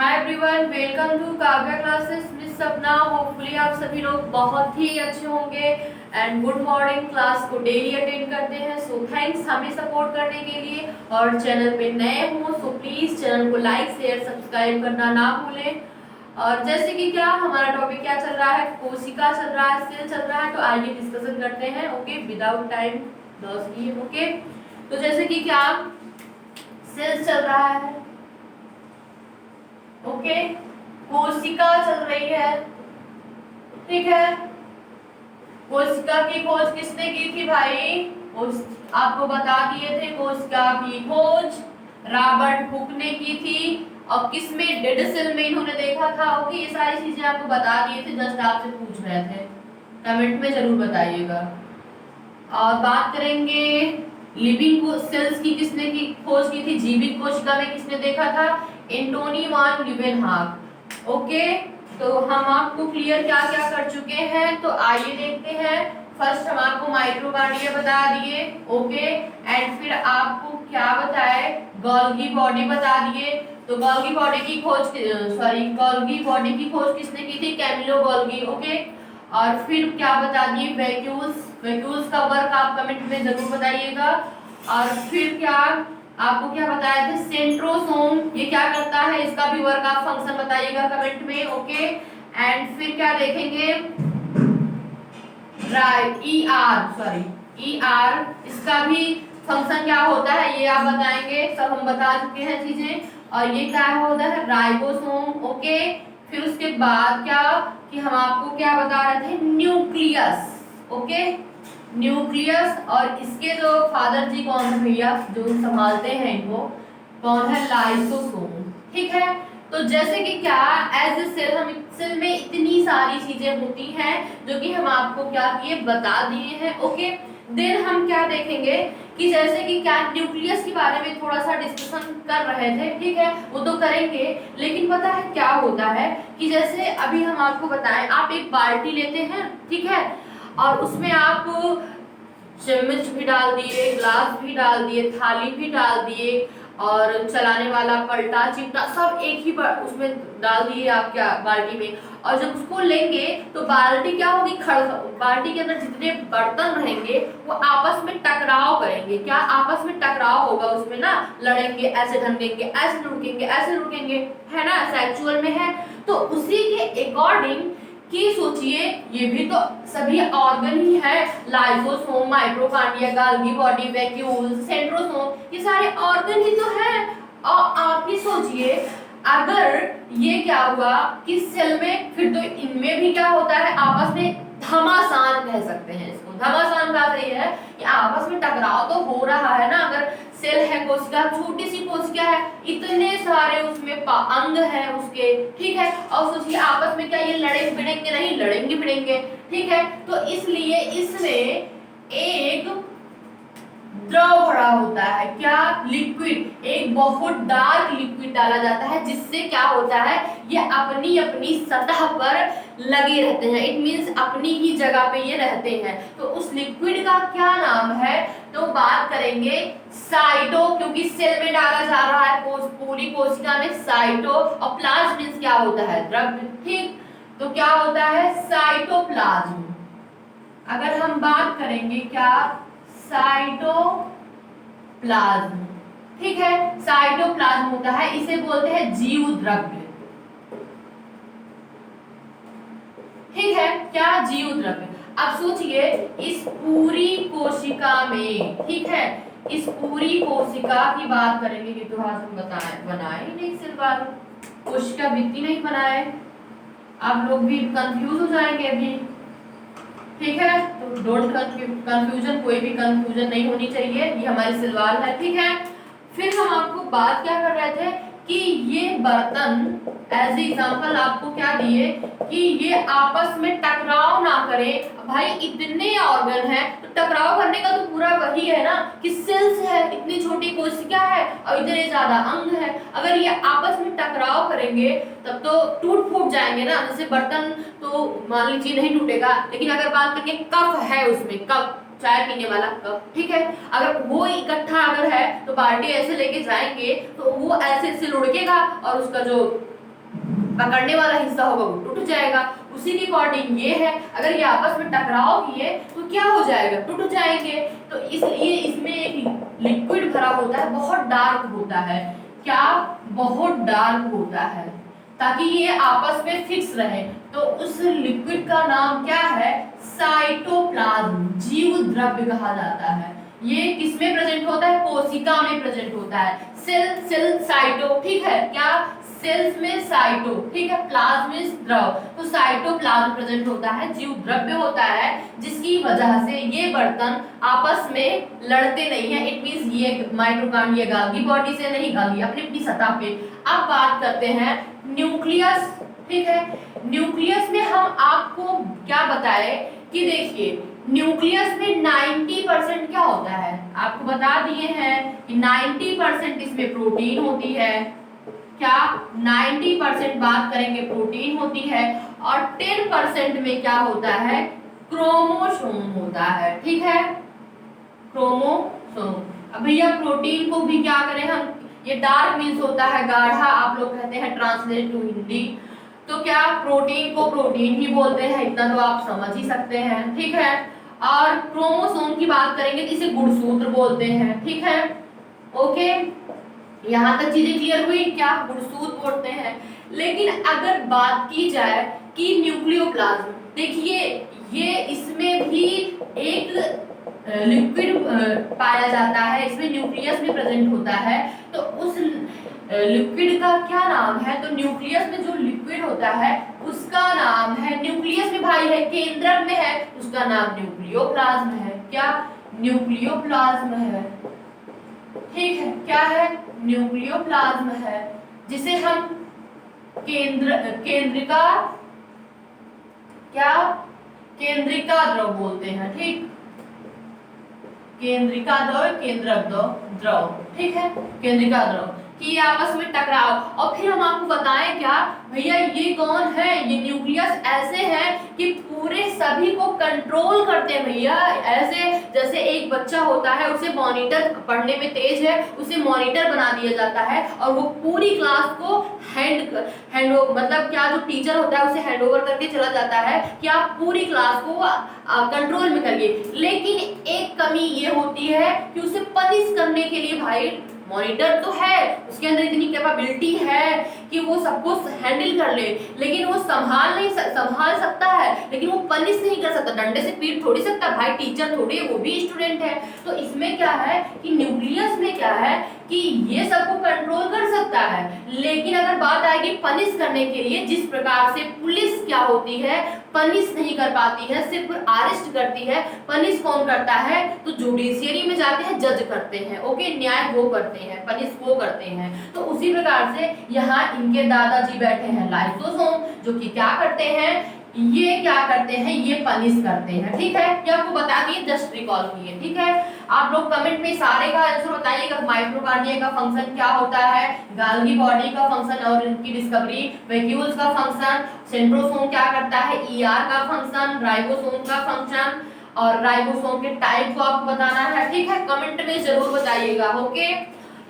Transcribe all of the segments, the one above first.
Hi everyone, welcome to Kavya classes miss Sapna. Hopefully आप सभी लोग बहुत ही अच्छे होंगे एंड गुड मॉर्निंग क्लास को डेली अटेंड करते हैं। सो थैंक्स हमें सपोर्ट करने के लिए। और चैनल पे नए हो सो प्लीज चैनल को लाइक शेयर सब्सक्राइब करना ना भूलें। और जैसे कि क्या हमारा टॉपिक क्या चल रहा है, कोशिका चल रहा है, सेल चल रहा है, तो आइए डिस्कशन करते हैं। ओके, विदाउट टाइम लॉस किए। ओके, तो जैसे कि क्या सेल चल रहा है, ओके, कोशिका चल रही है, ठीक है। कोशिका की खोज किसने की थी भाई? आपको बता दिए थे, कोशिका की खोज रॉबर्ट हुक ने की थी। और किसमें? डेड सेल में इन्होंने देखा था। ओके, ये सारी चीजें आपको बता दिए थे, जस्ट आपसे पूछ रहे थे, कमेंट में जरूर बताइएगा। और बात करेंगे लिविंग सेल्स की, किसने की खोज की थी? जीवित कोशिका में किसने देखा था? एंटोनी वान ल्यूवेनहॉक। ओके, तो हम आपको क्लियर क्या क्या कर चुके हैं, तो आइए देखते हैं। फर्स्ट हम आपको माइक्रोकार्डिया बता दिए, ओके, एंड फिर आपको क्या बताए? गोल्गी बॉडी बता दिए। तो गोल्गी बॉडी की खोज गोल्गी बॉडी की खोज किसने की थी? Camillo Golgi. ओके, और फिर क्या बता दिए? वैक्यूल्स। वैक्यूल्स का वर्क आप कमेंट में जरूर बताइएगा। और फिर क्या आपको क्या बताया था? सेंट्रोसोम, ये क्या करता है, इसका भी वर्क आप फंक्शन बताइएगा कमेंट में। ओके, एंड फिर क्या देखेंगे? ईआर, इसका भी फंक्शन क्या होता है ये आप बताएंगे। सब हम बता चुके हैं चीजें। और ये क्या होता है? राइबोसोम। ओके, फिर उसके बाद क्या कि हम आपको क्या बता रहे थे? न्यूक्लियस। Okay, nucleus. और इसके जो फादर जी कौन है भैया, जो संभालते हैं इनको, कौन है? लाइसोसोम। ठीक है, तो जैसे कि क्या एज ए सेल, हम सेल में इतनी सारी चीजें होती हैं जो कि हम आपको क्या किए बता दिए हैं। ओके, देन हम क्या देखेंगे कि जैसे कि क्या न्यूक्लियस के बारे में थोड़ा सा डिस्कशन कर रहे थे, ठीक है, वो तो करेंगे। लेकिन पता है क्या होता है कि जैसे अभी हम आपको बताएं, आप एक बाल्टी लेते हैं, ठीक है, और उसमें आप चम्मच भी डाल दिए, ग्लास भी डाल दिए, थाली भी डाल दिए, और चलाने वाला पलटा चिमटा सब एक ही उसमें डाल दिए आप क्या बाल्टी में। और जब उसको लेंगे तो बाल्टी क्या होगी? बाल्टी के अंदर जितने बर्तन रहेंगे वो आपस में टकराव करेंगे। क्या आपस में टकराव होगा उसमें ना, लड़ेंगे, ऐसे ढकेंगे, ऐसे लुढ़केंगे, ऐसे लुढ़केंगे, है ना, सेक्सुअल में है। तो उसी के अकॉर्डिंग कि सोचिए, ये भी तो सभी ऑर्गन ही है, लाइसोसोम, माइक्रोकार्डिया, गोल्गी बॉडी, वैक्यूल, सेंट्रोसोम, ये सारे ऑर्गन ही तो है। और आप ही सोचिए, अगर ये क्या हुआ कि सेल में, फिर तो इनमें भी क्या होता है? आपस में घमासान कह सकते हैं इसको। घमासान का सही है कि आपस में टकराव तो हो रहा है ना। अगर सेल है, कोशिका, छोटी सी कोशिका है, इतने सारे उसमें अंग है उसके, ठीक है, और सोचिए आपस में क्या ये लड़े भिड़ेंगे? नहीं लड़ेंगे भिड़ेंगे, ठीक है। तो इसलिए इसमें एक द्रव भरा होता है, क्या? लिक्विड, एक बहुत डार्क लिक्विड डाला जाता है, जिससे क्या होता है? ये अपनी अपनी सतह पर लगे रहते हैं। इट मींस अपनी ही जगह पे ये रहते हैं। तो उस लिक्विड का क्या नाम है? तो बात करेंगे साइटो, क्योंकि सेल में डाला जा रहा है, पूरी कोशिका में साइटो। और प्लाज्म मींस क्या होता है? द्रव, ठीक। तो क्या होता है? साइटोप्लाज्म। अगर हम बात करेंगे क्या? साइटोप्लाज्म, ठीक है, साइटोप्लाज्म होता है, इसे बोलते हैं जीव द्रव्य। ठीक है, क्या? जीव द्रव्य। अब सोचिए, इस पूरी कोशिका में, ठीक है, इस पूरी कोशिका की बात करेंगे कि तो हम बनाए ही नहीं सिर्फ कोशिका वृत्ति नहीं बनाए। आप लोग भी कंफ्यूज हो जाएंगे अभी, ठीक है, तो डोंट कंफ्यूजन, कोई भी कंफ्यूजन नहीं होनी चाहिए, ये हमारी सवाल है, ठीक है। फिर हम आपको बात क्या कर रहे थे कि ये बर्तन एज एग्जांपल आपको क्या दिए कि ये आपस में टकराव ना करें। भाई इतने ऑर्गन है तो टकराव करने का तो पूरा वही है ना कि सेल्स है, इतनी छोटी कोशिका है और इतने ज्यादा अंग है। अगर ये आपस में टकराव करेंगे तब तो टूट फूट जाएंगे ना। जैसे बर्तन तो मान लीजिए नहीं टूटेगा, लेकिन अगर बात करें कप है, उसमें कप, चाय पीने वाला कप, ठीक है, अगर वो इकट्ठा अगर है तो बाल्टी ऐसे लेके जाएंगे तो वो ऐसे ऐसे लुढ़केगा और उसका जो पकड़ने वाला हिस्सा होगा वो टूट जाएगा। उसी के अकॉर्डिंग ये है, अगर ये आपस में टकराव किए तो क्या हो जाएगा, टूट जाएंगे। तो इसलिए इसमें एक लिक्विड भरा होता है, बहुत डार्क होता है। क्या, बहुत डार्क होता है, ताकि ये आपस में फिक्स रहे। तो उस लिक्विड का नाम क्या है, साइटोप्लाज्म, जीव द्रव्य कहा जाता है। ये किसमें प्रेजेंट होता है, कोशिका में प्रेजेंट होता है। सेल साइटो, ठीक है, क्या, सेल्स में साइटो, ठीक है, प्लाज्म में द्रव, तो साइटोप्लाज्म प्रेजेंट होता है, जीव द्रव्य होता है, जिसकी वजह से ये बर्तन आपस में लड़ते नहीं है। इट मींस ये माइटोकॉन्ड्रिया गाल्गी बॉडी से नहीं, गाल्गी अपनी अपनी सतह पे। अब बात करते हैं न्यूक्लियस, ठीक है। न्यूक्लियस में हम आपको क्या बताए कि देखिए न्यूक्लियस में 90% क्या होता है, आपको बता दिए हैं कि 90% इसमें प्रोटीन होती है। क्या, 90% बात करेंगे प्रोटीन होती है, और 10% में क्या होता है, क्रोमोसोम होता है, ठीक है, क्रोमोसोम। अब भैया प्रोटीन को भी क्या करें हम, ये डार्क मीन्स होता है गाढ़ा, आप लोग कहते हैं ट्रांसलेट टू हिंदी, तो क्या प्रोटीन को प्रोटीन ही बोलते हैं, इतना तो आप समझ ही सकते हैं, ठीक है। और क्रोमोसोम की बात करेंगे तो इसे गुणसूत्र बोलते हैं, ठीक है, ओके। यहाँ तक चीजें क्लियर हुई, क्या गुणसूत्र बोलते हैं। लेकिन अगर बात की जाए कि न्यूक्लियोप्लाज्म, देखिए ये इसमें भी एक लिक्विड पाया जाता है, इसमें न्यूक्लियस में प्रेजेंट होता है। तो उस लिक्विड का क्या नाम है, तो न्यूक्लियस में जो लिक्विड होता है उसका नाम है, न्यूक्लियस में भाई है, केंद्रक में है, उसका नाम न्यूक्लियोप्लाज्म है। क्या, न्यूक्लियोप्लाज्म है, ठीक है, क्या है, न्यूक्लियोप्लाज्म है, जिसे हम केंद्रिका, क्या, केंद्रिका द्रव बोलते हैं, ठीक, केंद्रिका द्रव, केंद्रक द्रव, ठीक है, केंद्रिका द्रव कि आपस में टकराव। और फिर हम आपको बताएं क्या भैया, ये कौन है, ये न्यूक्लियस ऐसे है कि पूरे सभी को कंट्रोल करते हैं भैया। ऐसे जैसे एक बच्चा होता है, उसे मॉनिटर, पढ़ने में तेज है, उसे मॉनिटर बना दिया जाता है, और वो पूरी क्लास को हैंड मतलब क्या, जो टीचर होता है उसे हैंड ओवर करके चला जाता है कि आप पूरी क्लास को कंट्रोल में करिए। लेकिन एक कमी ये होती है कि उसे पनिश करने के लिए भाई मॉनिटर तो है, उसके अंदर इतनी कैपेबिलिटी है कि वो सबको हैंडल कर ले, लेकिन वो संभाल सकता है, लेकिन वो पनिश नहीं कर सकता, डंडे से पीट थोड़ी सकता भाई, टीचर थोड़ी, वो भी स्टूडेंट है। तो इसमें क्या है कि न्यूक्लियस में क्या है कि ये सबको कंट्रोल कर सकता है, लेकिन अगर बात आएगी पनिश करने के लिए, जिस प्रकार से पुलिस क्या होती है, पनिश नहीं कर पाती है, सिर्फ अरेस्ट करती है। पनिश कौन करता है, तो जुडिशियरी में जाते हैं, जज करते हैं, ओके, न्याय वो करते हैं, पनिश वो करते हैं। तो उसी प्रकार से यहाँ इनके दादाजी बैठे हैं लाइसोसोम, जो कि क्या करते हैं, ये क्या करते हैं, ये पनिश करते हैं, ठीक है। ये आपको बता दिए, जस्ट रिकॉल किए, ठीक है। आप लोग कमेंट में सारे का आंसर बताइएगा। माइटोकॉन्ड्रिया का फंक्शन क्या होता है, गाल्गी बॉडी का फंक्शन और इनकी डिस्कवरी, वैक्यूल्स का फंक्शन, सेंट्रोसोम क्या करता है, ईआर का फंक्शन, राइबोसोम का फंक्शन, और राइबोसोम के टाइप को आपको बताना है, ठीक है। कमेंट में जरूर बताइएगा, ओके।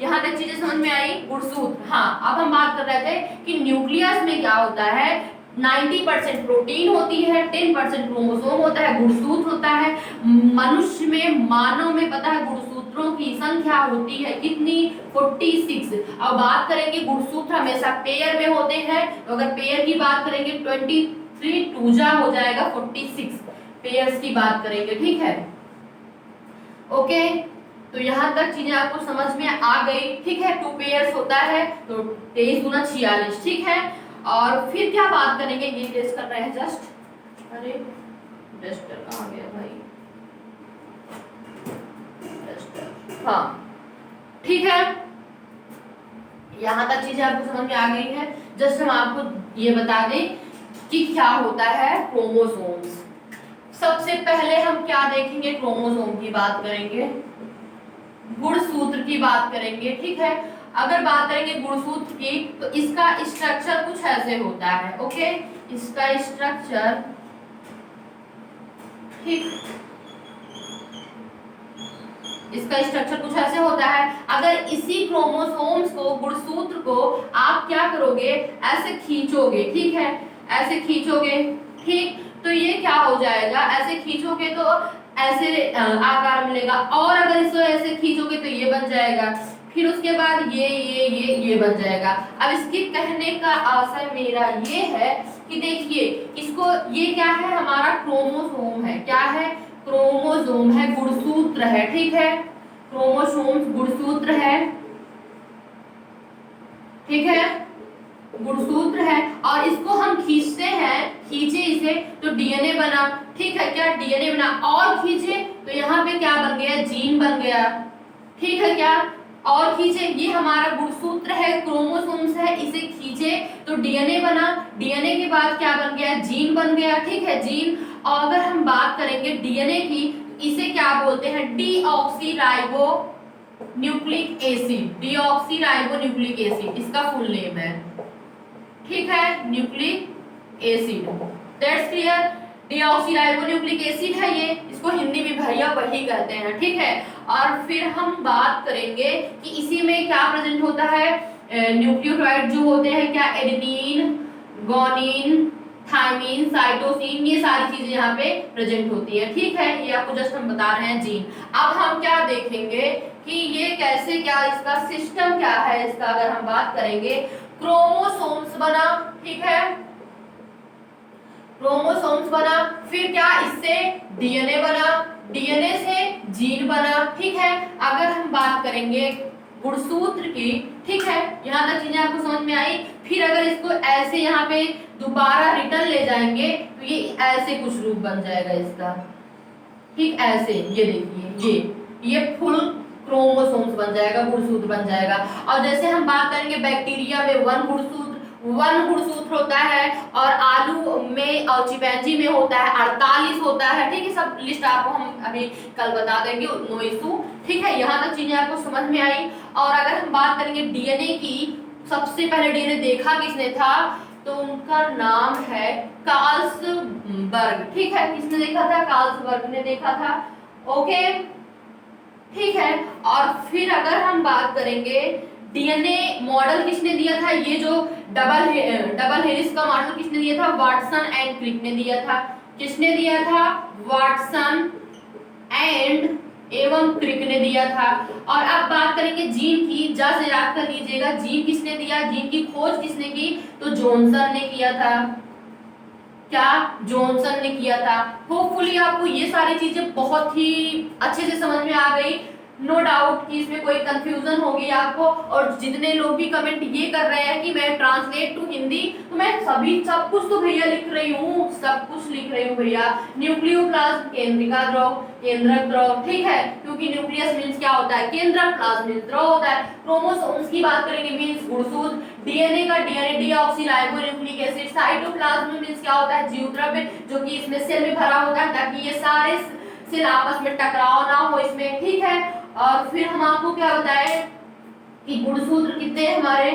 यहाँ तक चीजें समझ में आई, गुणसूत्र। हाँ, अब हम बात कर रहे थे कि न्यूक्लियस में क्या होता है, 90% प्रोटीन होती है, 10% क्रोमोसोम होता है, गुणसूत्र होता है। मनुष्य में, मानव में पता है गुणसूत्रों की संख्या होती है कितनी, 46। अब बात करेंगे गुणसूत्र हमेशा पेयर में होते हैं, तो अगर पेयर की बात करेंगे 23 टूजा हो जाएगा 46 पेयर्स की बात करेंगे, ठीक है, ओके। तो यहाँ तक चीजें आपको समझ में आ गई, ठीक है। 2 पेयर्स होता है तो 23 गुना 46, ठीक है। और फिर क्या बात करेंगे, ये टेस्ट कर रहे हैं जस्ट, अरे डस्टर कहाँ गया भाई, डस्टर, हाँ, ठीक है। यहाँ तक चीजें आपको समझ में आ गई है। जस्ट हम आपको ये बता दें कि क्या होता है क्रोमोसोम्स। सबसे पहले हम क्या देखेंगे, क्रोमोसोम की बात करेंगे, गुणसूत्र की बात करेंगे, ठीक है। अगर बात करेंगे गुणसूत्र की, तो इसका स्ट्रक्चर कुछ ऐसे होता है, ओके। इसका स्ट्रक्चर, ठीक, इसका स्ट्रक्चर कुछ ऐसे होता है। अगर इसी क्रोमोसोम्स को, गुणसूत्र को आप क्या करोगे, ऐसे खींचोगे, ठीक है, ऐसे खींचोगे, ठीक, तो ये क्या हो जाएगा, ऐसे खींचोगे तो ऐसे आकार मिलेगा, और अगर इसको ऐसे खींचोगे तो ये बन जाएगा, फिर उसके बाद ये बन जाएगा। अब इसके कहने का आशय मेरा ये है कि देखिए इसको, ये क्या है, हमारा क्रोमोसोम है, क्या है, क्रोमोसोम है, गुणसूत्र है, ठीक है, क्रोमोसोम गुणसूत्र है, ठीक है, गुणसूत्र है, और इसको हम खींचते हैं, खींचे इसे तो डीएनए बना, ठीक है, क्या डीएनए बना, और खींचे तो यहाँ पे क्या बन गया, जीन बन गया, ठीक है, क्या, और खींचे, ये हमारा गुणसूत्र है, क्रोमोसोम्स है, इसे खींचे तो डीएनए बना, डीएनए के बाद क्या बन गया, जीन बन गया, ठीक है, जीन। और अगर हम बात करेंगे डीएनए की, इसे क्या बोलते हैं, deoxyribo nucleic acid, deoxyribo nucleic acid इसका फुल नेम है, ठीक है, nucleic acid, that's clear, deoxyribo nucleic acid है ये, इसको हिंदी में भैया वही कहते हैं, ठीक है। और फिर हम बात करेंगे कि इसी में क्या प्रेजेंट होता है, न्यूक्लियोटाइड जो होते हैं, क्या, एडेनिन, गुआनिन, थायमिन, साइटोसिन, ये सारी चीजें यहाँ पे प्रेजेंट होती है, ठीक है, ये आपको जस्ट हम बता रहे हैं जीन। अब हम क्या देखेंगे कि ये कैसे, क्या इसका सिस्टम क्या है इसका, अगर हम बात करेंगे, क्रोमोसोम्स बना, ठीक है, क्रोमोसोम्स बना, फिर क्या, इससे डीएनए बना, डीएनए से जीन बना, ठीक है। अगर हम बात करेंगे गुणसूत्र की, ठीक है, यहाँ तक चीजें आपको समझ में आई। फिर अगर इसको ऐसे यहाँ पे दोबारा रिटर्न ले जाएंगे तो ये ऐसे कुछ रूप बन जाएगा इसका, ठीक, ऐसे, ये देखिए ये फुल क्रोमोसोम्स बन जाएगा, गुणसूत्र बन जाएगा। और जैसे हम बात करेंगे बैक्टीरिया में वन गुणसूत्र होता है, और आलू में और चिंपैंजी में होता है 48 होता है, ठीक है, सब लिस्ट आपको हम अभी कल बता देंगे, नो इशू, ठीक है, यहाँ तक चीजें आपको समझ में आई। और अगर हम बात करेंगे डीएनए की, सबसे पहले डीएनए देखा किसने था, तो उनका नाम है कार्लसबर्ग, ठीक है, किसने देखा था, कार्लसबर्ग ने देखा था, ओके, ठीक है। और फिर अगर हम बात करेंगे डीएनए मॉडल किसने दिया था, ये जो डबल हेलिक्स का मॉडल किसने दिया था, वाटसन एंड क्रिक ने दिया था, किसने दिया था, वाटसन एंड एवं क्रिक ने दिया था। और अब बात करेंगे जीन की, जस्ट याद कर लीजिएगा, जीन किसने दिया, जीन की खोज किसने की, तो जॉनसन ने किया था, क्या, जॉनसन ने किया था। होपफुली आपको ये सारी चीजें बहुत ही अच्छे से समझ में आ गई, नो डाउट कि इसमें कोई कंफ्यूजन होगी आपको। और जितने लोग भी कमेंट ये कर रहे हैं कि मैं ट्रांसलेट टू हिंदी, तो मैं सब कुछ तो भैया लिख रही हूँ, सब कुछ लिख रही हूँ भैया। न्यूक्लियोप्लाज्म केंद्रिका द्रव, केंद्रक द्रव, ठीक है, क्योंकि न्यूक्लियस मींस क्या होता है, केंद्रक, प्लाज्म मींस द्रव होता है। क्रोमोसोम्स की बात करेंगे मींस गुणसूत्र, डीएनए का DNA deoxyribo nucleic acid, cytoplasm means क्या होता है, जीवद्रव्य, जो कि इसमें सेल में भरा होता है ताकि ये सारे सेल आपस में टकराव ना हो इसमें, ठीक है। और फिर हम आपको क्या बताएं कि गुणसूत्र कितने हमारे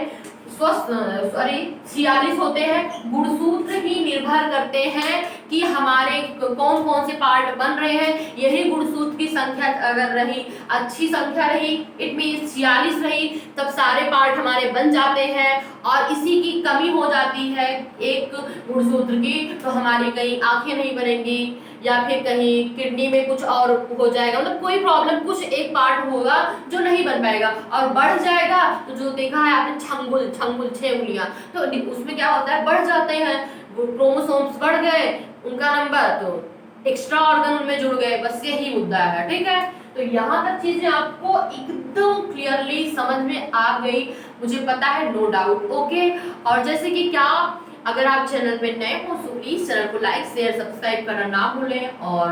46 होते हैं। गुणसूत्र ही निर्भर करते हैं कि हमारे कौन कौन से पार्ट बन रहे हैं। यही गुणसूत्र की संख्या अगर रही, अच्छी संख्या रही, इट मींस 46 रही, तब सारे पार्ट हमारे बन जाते हैं। और इसी की कमी हो जाती है एक गुणसूत्र की, तो हमारी कहीं आंखें नहीं बनेंगी, या फिर कहीं किडनी में कुछ और हो जाएगा, मतलब कोई प्रॉब्लम, कुछ एक पार्ट होगा जो नहीं बन पाएगा। और बढ़ जाएगा तो जो देखा है आपने छंगुल 6 उंगलियां, तो उसमें क्या होता है, बढ़ जाते हैं, क्रोमोसोम्स बढ़ गए, उनका नंबर, तो एक्स्ट्रा ऑर्गन उनमें जुड़ गए, बस यही मुद्दा है, ठीक है। तो यहाँ तक चीजें आपको एकदम क्लियरली समझ में आ गई, मुझे पता है, नो डाउट, ओके। और जैसे कि क्या, अगर आप चैनल पे नए हो तो प्लीज चैनल को लाइक शेयर सब्सक्राइब करना ना भूलें, और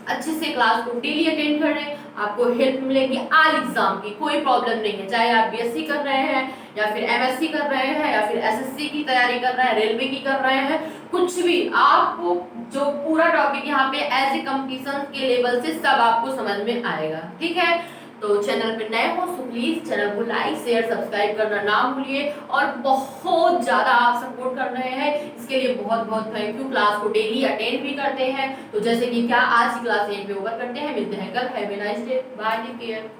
अच्छे से क्लास को डेली अटेंड करें, आपको हेल्प मिलेगी आज एग्जाम की, कोई प्रॉब्लम नहीं है, चाहे आप बीएससी कर रहे हैं या फिर एमएससी कर रहे हैं या फिर एसएससी की तैयारी कर रहे हैं, रेलवे की कर रहे हैं, कुछ भी, आपको जो पूरा टॉपिक यहाँ पे एज ए कंपटीशन के लेवल से सब आपको समझ में आएगा, ठीक है। तो चैनल पे नए हो तो प्लीज चैनल को लाइक शेयर सब्सक्राइब करना ना भूलिए, और बहुत ज्यादा आप सपोर्ट कर रहे हैं, इसके लिए बहुत बहुत थैंक यू। क्लास को डेली अटेंड भी करते हैं, तो जैसे कि क्या आज की क्लास यहीं पे ओवर करते हैं, मिलते हैं कल, have a nice day, bye, take care.